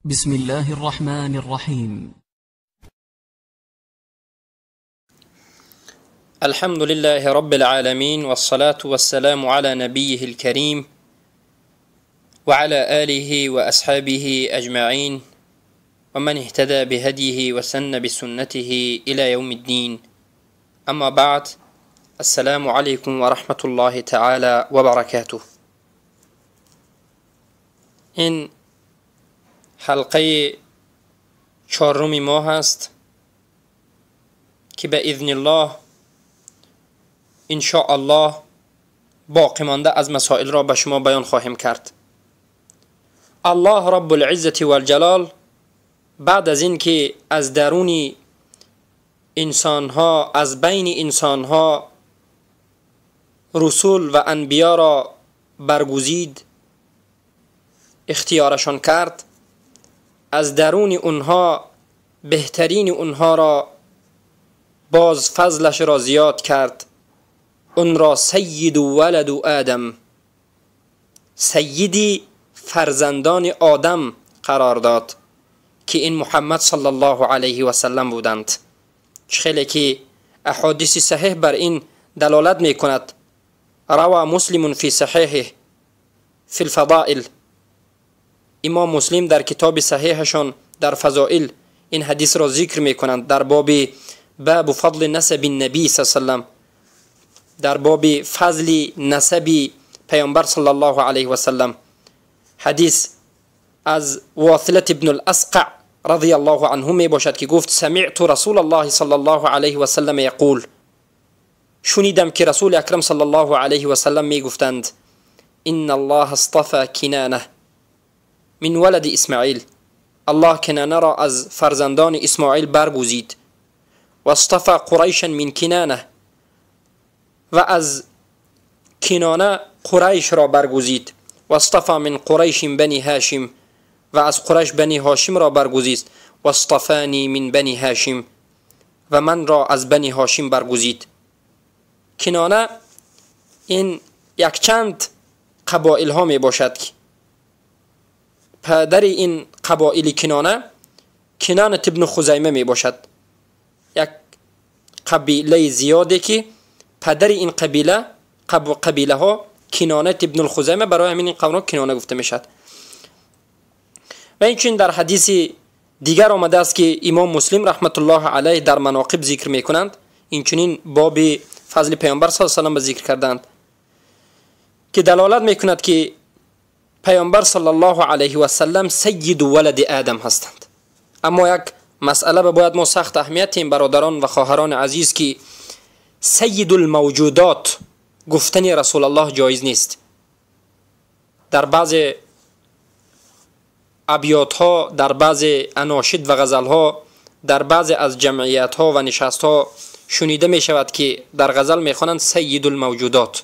بسم الله الرحمن الرحيم. الحمد لله رب العالمين، والصلاة والسلام على نبيه الكريم وعلى آله وأصحابه أجمعين ومن اهتدى بهديه وسن بسنته إلى يوم الدين. أما بعد، السلام عليكم ورحمة الله تعالى وبركاته. این حلقه چهارم ما هست که به اذن الله ان شاء الله باقی مانده از مسائل را به شما بیان خواهیم کرد. الله رب العزة والجلال بعد از این که از درون انسانها، از بین انسانها رسول و انبیا را برگزید، اختیارشان کرد، از درون اونها بهترین اونها را باز فضلش را زیاد کرد، اون را سید ولد آدم، سیدی فرزندان آدم قرار داد که این محمد صلی الله علیه و سلم بودند. خیلی که احادیث صحیح بر این دلالت می کند. روى مسلم فی صحیحه فی الفضائل، امام مسلم در کتاب صحیحشان در فضائل این حدیث را ذکر می کنند، در باب فضل نسب النبی صلی الله علیه و سلم، در باب فضل نسب پیامبر صلی الله علیه و سلم. حدیث از واثلة ابن الاسقع رضی الله عنه می باشد که گفت سمعت رسول الله صلی الله علیه و سلم یقول، شنیدم که رسول اکرم صلی الله علیه و سلم می گفتند ان الله اصطفى کنانه من ولد اسماعیل، الله کنانه را از فرزندان اسماعیل برگزید، و اصطفى قریشا من کنانه، و از کنانه قریش را برگزید، و اصطفى من قریش بنی هاشم، و از قریش بنی هاشم را برگزید، و اصطفانی من بنی هاشم، و من را از بنی هاشم برگزید. کنانه این یک چند قبایل ها می باشد که پدر این قبایل کنانه ابن خزیمه می باشد، یک قبیله زیاده که پدر این قبیله ها کنانه ابن الخزیمه، برای همین این قوم کنانه گفته می شد. و اینچنین در حدیث دیگر آمده است که امام مسلم رحمت الله علیه در مناقب ذکر می کنند، اینچنین باب فضل پیامبر صلی الله علیه و سلم ذکر کردند که دلالت می کند که پیامبر صلی الله علیه و سلم سید ولد آدم هستند. اما یک مسئله باید ما سخت اهمیت این برادران و خواهران عزیز که سید الموجودات گفتن رسول الله جایز نیست. در بعض ابیات ها، در بعض اناشید و غزل ها، در بعض از جمعیت ها و نشست ها شنیده می شود که در غزل می خوانند سید الموجودات.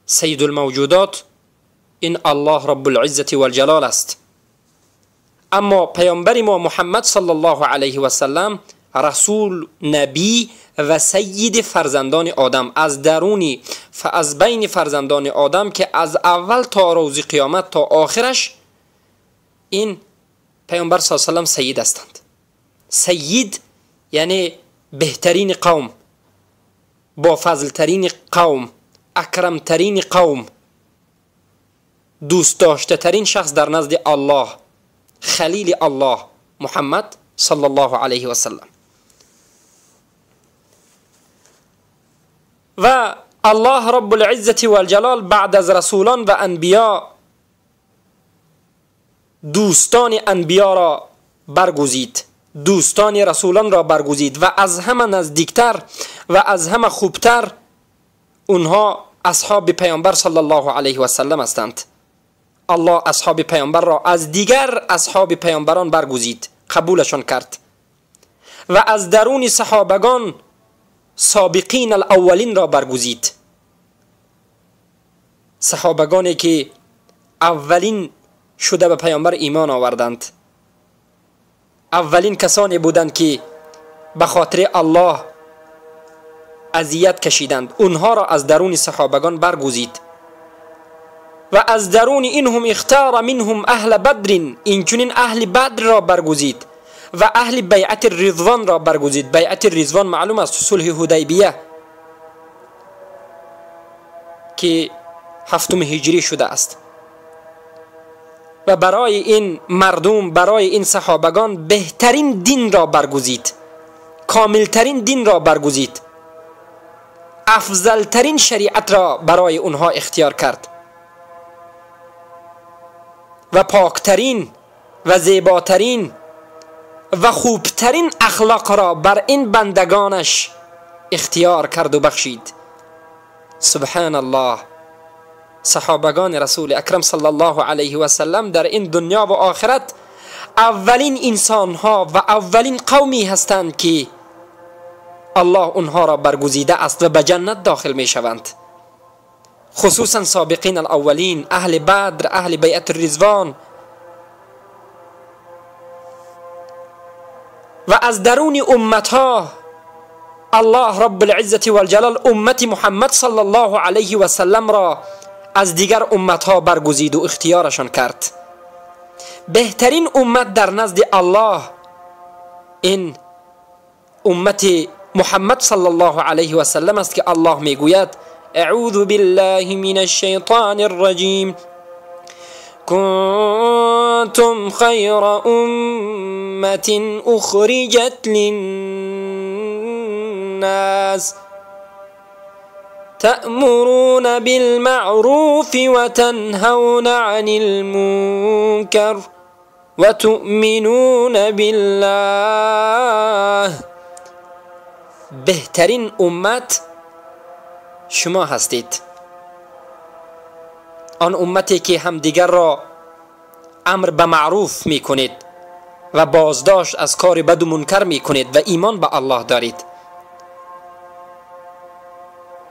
سید الموجودات این الله رب العزة والجلال است. اما پیامبر ما محمد صلی الله علیه و سلم رسول، نبی و سید فرزندان آدم، از درونی از بین فرزندان آدم که از اول تا روز قیامت تا آخرش این پیامبر صلی الله علیه و سلم سید هستند. سید یعنی بهترین قوم، با فضلترین قوم، اکرمترین قوم، دوست داشته ترین شخص در نزد الله، خلیل الله محمد صلی الله علیه و سلم. و الله رب العزة والجلال بعد از رسولان و انبیا دوستان انبیا را برگزید، دوستان رسولان را برگزید، و از همه نزدیکتر و از همه خوبتر اونها اصحاب پیامبر صلی الله علیه و سلم هستند. الله اصحاب پیامبر را از دیگر اصحاب پیامبران برگزید، قبولشان کرد، و از درون صحابگان سابقین الاولین را برگزید، صحابگانی که اولین شده به پیامبر ایمان آوردند، اولین کسانی بودند که به خاطر الله اذیت کشیدند، اونها را از درون صحابگان برگزید و از درون اینهم اختار منهم اهل بدر، این چنین اهل بدر را برگزید و اهل بیعت رضوان را برگزید. بیعت رضوان معلوم است صلح حدیبیه که 7 هجری شده است و برای این مردم، برای این صحابگان بهترین دین را برگزید، کاملترین دین را برگزید، افضلترین شریعت را برای اونها اختیار کرد و پاکترین و زیباترین و خوبترین اخلاق را بر این بندگانش اختیار کرد و بخشید. سبحان الله. صحابگان رسول اکرم صلی الله علیه و سلم در این دنیا و آخرت اولین انسان ها و اولین قومی هستند که الله اونها را برگزیده است و به جنت داخل می شوند. خصوصا سابقین الاولین، اهل بدر، اهل بیعت الرضوان. و از درون امتها الله رب العزة والجلال امت محمد صلی الله علیه و سلم را از دیگر امتها برگزید و اختیارشان کرد. بهترین امت در نزد الله این امت محمد صلی الله علیه و سلم است که الله میگوید اعوذ بالله من الشیطان الرجیم کنتم خیر امت اخرجت للناس تأمرون بالمعروف وتنهون عن المنكر وتؤمنون بالله. بهترین امت شما هستید، آن امتی که همدیگر را امر به معروف می کنید و بازداشت از کار بد و منکر می کنید و ایمان به الله دارید.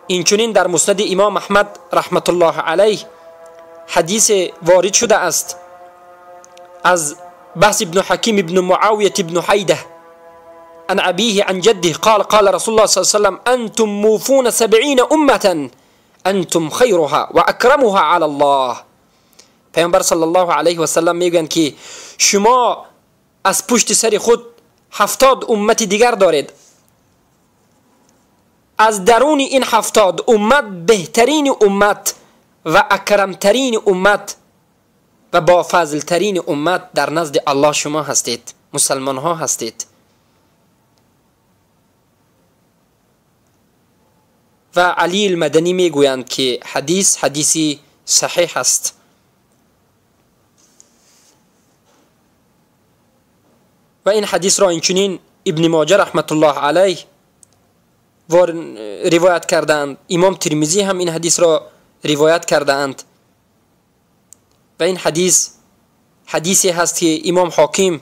این چنین در مسند امام احمد رحمت الله علیه حدیث وارد شده است از بحث ابن حکیم ابن معاویه ابن حیده عن ابیه عن جده قال قال رسول الله صلی الله علیه وسلم انتم موفون 70 امتا انتم خیرها و اکرمها علی الله. پیامبر صلی الله علیه و سلم میگن که شما از پشت سر خود 70 امت دیگر دارید، از درون این 70 امت بهترین امت و اکرمترین امت و با فضلترین امت در نزد الله شما هستید، مسلمان ها هستید. و علی المدنی میگویند که حدیثی صحیح است. و این حدیث را اینچنین ابن ماجه رحمت الله علیه روایت کردند، امام ترمذی هم این حدیث را روایت کردند و این حدیثی هست که امام حاکم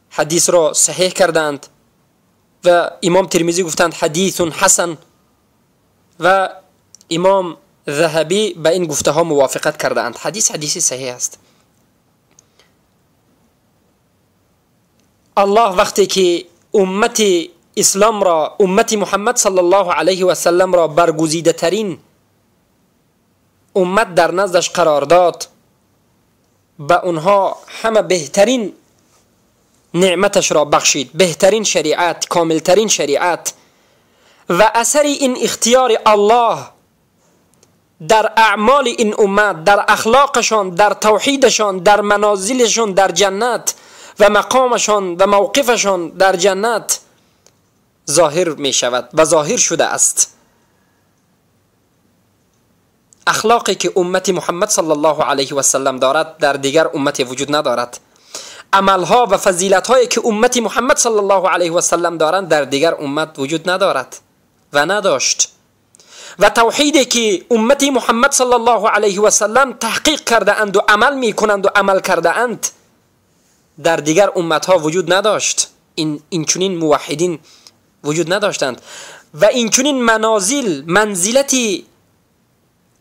حدیث را صحیح کردند و امام ترمذی گفتند حدیث حسن و امام ذهبی به این گفته ها موافقت کردند. حدیثی صحیح است. الله وقتی که امت اسلام را، امت محمد صلی الله علیه و سلم را برگزیده ترین امت در نزدش قرار داد، به اونها همه بهترین نعمتش را بخشید، بهترین شریعت، کاملترین شریعت. و اثر این اختیار الله در اعمال این امت، در اخلاقشان، در توحیدشان، در منازلشان در جنت و مقامشان و موقفشان در جنت ظاهر می شود و ظاهر شده است. اخلاقی که امت محمد صلی الله علیه و سلم دارد در دیگر امت وجود ندارد. عملها و فضیلت‌هایی که امت محمد صلی الله علیه و سلم دارند در دیگر امت وجود ندارد و نداشت. و توحیدی که امت محمد صلی الله علیه و سلم تحقیق کرده اند و عمل می کنند و عمل کرده اند در دیگر امتها وجود نداشت. این چنین موحدین وجود نداشتند و این چنین منزلتی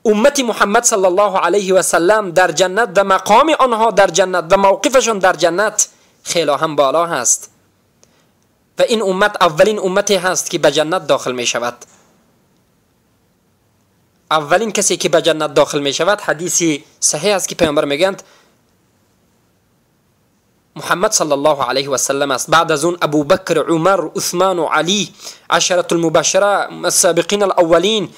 امت محمد صلی الله علیه و سلم در جنت و مقام آنها در جنت و موقفشان در جنت خیلی هم بالا هست و این امت اولین امتی هست که به جنت داخل می شود. اولین کسی که به جنت داخل می شود حدیثی صحیح است که پیامبر میگند محمد صلی الله علیه و سلم است. بعد از اون ابو بکر، عمر، عثمان و علی، عشرة المبشره، السابقین الاولین،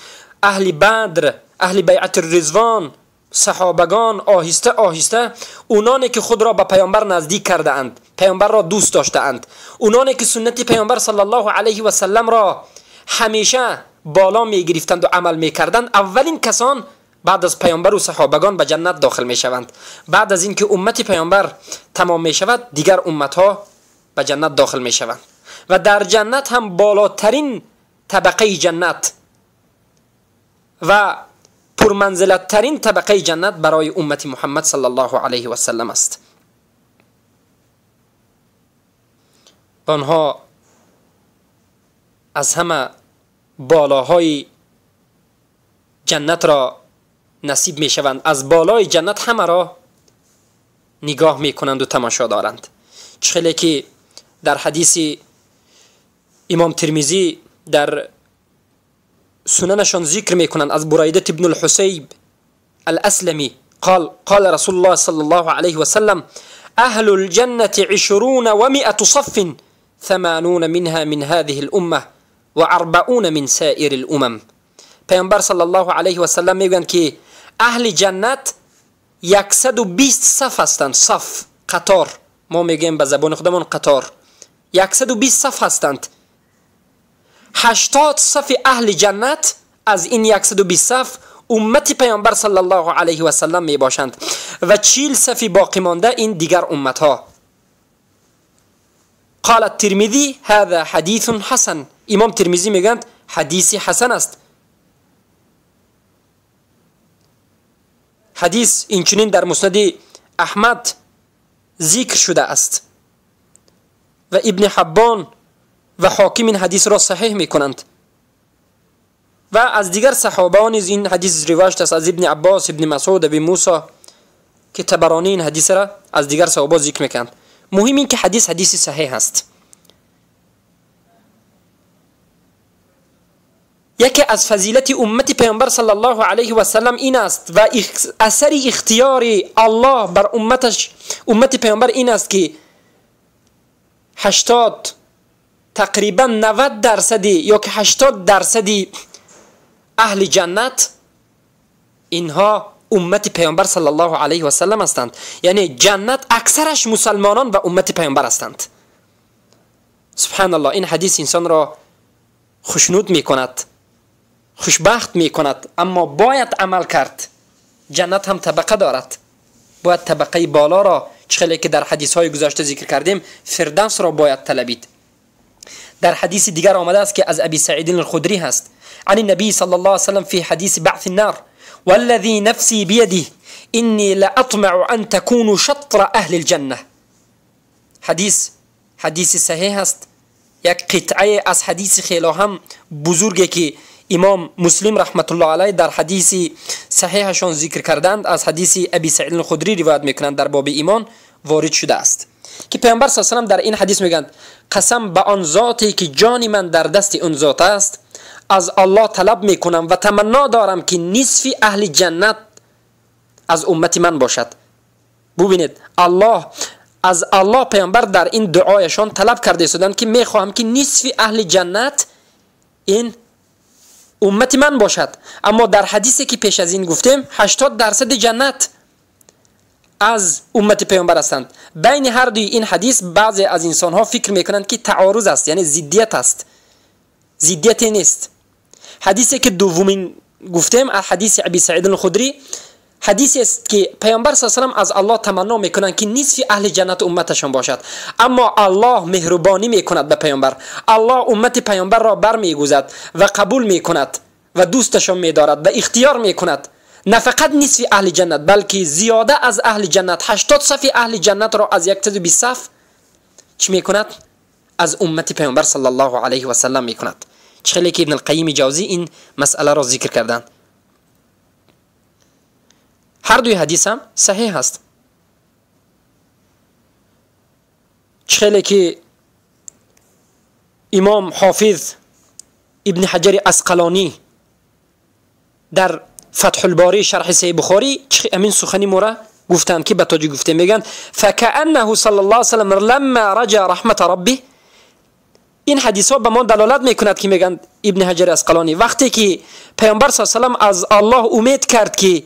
اهل بدر، اهل بیعت الرضوان، صحابگان، آهسته آهسته اونانی که خود را به پیامبر نزدیک کرده اند، پیامبر را دوست داشته اند، اونانی که سنت پیامبر صلی الله علیه و سلم را همیشه بالا می گرفتند و عمل می کردند، اولین کسان بعد از پیامبر و صحابگان به جنت داخل می شوند. بعد از اینکه امت پیامبر تمام می شود دیگر امت ها به جنت داخل می شوند و در جنت هم بالاترین طبقه جنت و پرمنزلت ترین طبقه جنت برای امت محمد صلی الله علیه و سلم است. آنها از همه بالاهای جنت را نصیب می شوند، از بالای جنت همه را نگاه می کنند و تماشا دارند. چخیلی که در حدیث امام ترمذی در سننشان ذکر می کنند از بریده ابن الحسیب الاسلمی قال رسول الله صلی الله علیه و سلم اهل الجنة 20 و 100 صف 80 منها من هذه الامه و 40 من سائر الامم. پیامبر صلی الله علیه و سلم میگویند که اهل جنت 120 صف هستند. صف قطار، ما میگیم به زبان خودمون قطار. 120 صف هستند. 80 صف اهل جنت از این 120 صف امت پیامبر صلی الله علیه و سلم می باشند و 40 صف باقی مانده این دیگر امت ها. قال الترمذی هذا حدیث حسن. امام ترمذی میگند حدیث حسن است. حدیث اینچنین در مسند احمد ذکر شده است و ابن حبان و حاکم این حدیث را صحیح می کنند و از دیگر صحابه نیز این حدیث روایت است، از ابن عباس، ابن مسعود، ابن موسی که طبرانی این حدیث را از دیگر صحابه ذکر میکنند. مهم این که حدیث صحیح است. یکی از فضیلت امت پیامبر صلی الله علیه و سلم این است و اثر اختیار الله بر امت پیامبر این است که 80 تقریبا 90% یا که 80% اهل جنت اینها امت پیامبر صلی الله علیه و سلم هستند. یعنی جنت اکثرش مسلمانان و امت پیامبر هستند. سبحان الله. این حدیث انسان را خوشنود می کند، خوشبخت می کند، اما باید عمل کرد. جنت هم طبقه دارد، باید طبقه بالا را چخیلی که در حدیث های گذشته ذکر کردیم فردوس را باید طلبید. در حدیث دیگر آمده است که از ابی سعید الخدری هست عن النبي صلى الله عليه وسلم في حديث بعث النار والذي نفسي بيده إني لأطمع أن تكونوا شطر أهل الجنة. حدیث صحیح است. یک قطعه از حدیث خیلی هم بزرگی که امام مسلم رحمت الله علیه در حدیث صحیحشان ذکر کردند از حدیث ابی سعید الخدری روایت میکنند در باب ایمان وارد شده است که پیامبر صلی الله علیه و سلم در این حدیث میگند قسم به آن ذاتی که جان من در دست اون ذات است، از الله طلب میکنم و تمنا دارم که نصف اهل جنت از امت من باشد. ببینید از الله پیامبر در این دعایشان طلب کرده شدند که میخواهم که نصف اهل جنت این امت من باشد. اما در حدیثی که پیش از این گفتیم 80% جنت از امت پیامبر هستند. بین هر دوی این حدیث بعضی از انسان ها فکر میکنند که تعارض است، یعنی ضدیت است. ضدیت نیست. حدیثی که دومین گفتیم حدیث ابی سعید الخدری حدیثی است که پیامبر صلی الله علیه و آله از الله تمنا میکنند که نصف اهل جنت امتشان باشد، اما الله مهربانی میکند به پیامبر. الله امت پیامبر را برمیگزد و قبول میکند و دوستشان میدارد و اختیار میکند نه فقط نصف اهل جنت بلکه زیاده از اهل جنت 80 صف اهل جنت را از 120 صف چی میکند؟ از امت پیامبر صلی الله علیه و سلم میکند. چخیلی که ابن القیم جوزی این مسئله را ذکر کردند. هر دوی حدیث هم صحیح است. چخیلی که امام حافظ ابن حجر اسقلانی در فتح الباری شرح صحیح بخاری همین سخنی مورا گفتند که به تاجی گفته میگن فکأنه صلی الله علیه و سلم لما رجا رحمت ربه. این حدیث ها به ما دلالت میکند که میگن ابن حجر اسقلانی وقتی که پیامبر صلی الله علیه و سلم از الله امید کرد که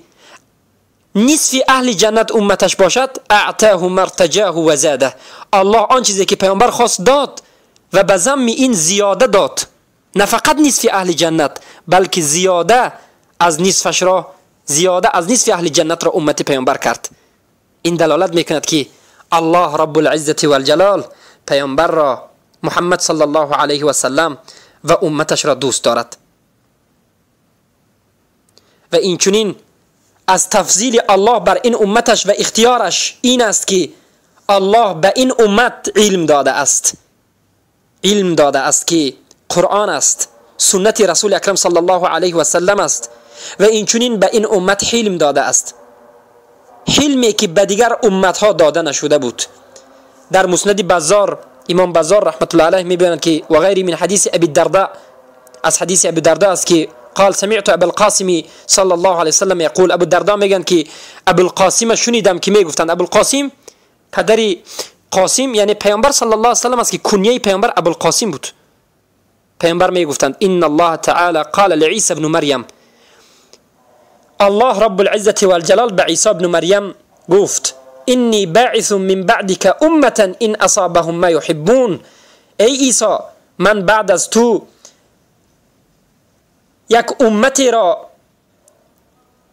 نصف اهل جنت امتش باشد اعطاه مرتجاه و زاده. الله آن چیزی که پیامبر خواست داد و به ضمن این زیاده داد، نه فقط نصف اهل جنت بلکه زیاده از نصفش را، زیاده از نصف اهل جنت را امت پیامبر کرد. این دلالت میکند که الله رب العزت و الجلال پیامبر را محمد صلی الله علیه و سلم و امتش را دوست دارد. و این چنین از تفضیل الله بر این امتش و اختیارش این است که الله به این امت علم داده است، علم داده است که قرآن است، سنت رسول اکرم صلی الله علیه و سلم است. و این چنین به این امت حلم داده است، حلمی که به دیگر امت ها داده نشده بود. در مسند بزار امام بزار رحمت الله علیه میبینند که و غیری من حدیث ابی الدرداء، از حدیث ابی الدرداء است که قال سمعت ابو القاسم صلی الله علیه وسلم یقول. ابو الدرداء میگن که ابو القاسم شنیدم که میگفتند، ابو القاسم پدری قاسم یعنی پیامبر صلی الله علیه وسلم است که کنیه پیامبر ابو القاسم بود. پیامبر میگفتند ان الله تعالی قال لعیسی ابن مریم، الله رب العزت و الجلال به عیسی ابن مریم گفت انی باعث من بعدک امه ان اصابهم ما یحبون. ای عیسی من بعد از تو یک امتی را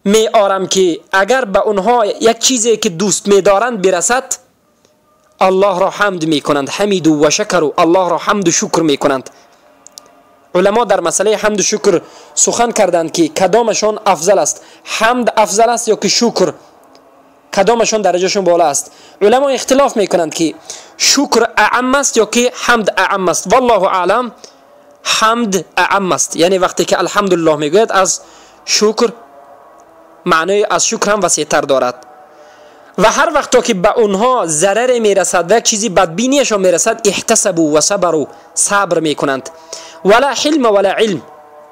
می آرم که اگر به اونها یک چیزی که دوست می دارند برسد الله را حمد می کنند، حمید و شکر، الله را حمد و شکر می کنند. علما در مسئله حمد و شکر سخن کردند که کدامشان افضل است، حمد افضل است یا که شکر، کدامشان درجهشون بالا است. علما اختلاف می کنند که شکر اعم است یا که حمد اعم است. والله اعلم حمد اعم است، یعنی وقتی که الحمدلله میگوید از شکر معنی از شکر هم وسیع‌تر دارد. و هر وقت که به اونها ضرر میرسد و یک چیزی بدبینیشان میرسد احتسبوا و صبروا، صبر میکنند. ولا حلم ولا علم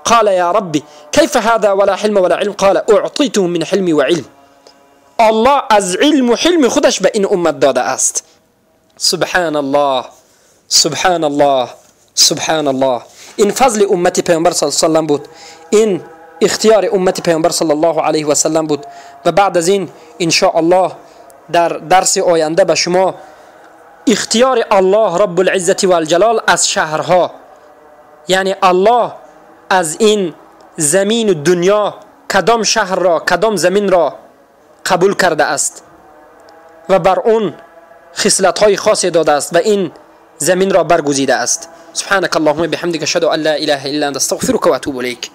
قال یا ربی کیف هذا ولا حلم ولا علم قال اعطیته من حلمی و علم. الله از علم و حلم خودش به این امت داده است. سبحان الله سبحان الله سبحان الله. این فضل امت پیامبر صلی الله علیه و سلم بود، این اختیار امت پیامبر صلی الله علیه و سلم بود. و بعد از این ان شاء الله در درس آینده به شما اختیار الله رب العزت و الجلال از شهرها، یعنی الله از این زمین و دنیا کدام شهر را کدام زمین را قبول کرده است و بر اون خصلت های خاصی داده است و این زمین را برگزیده است. سبحانك اللهم بحمدك اشهد ان لا اله الا انت استغفرك واتوب اليك.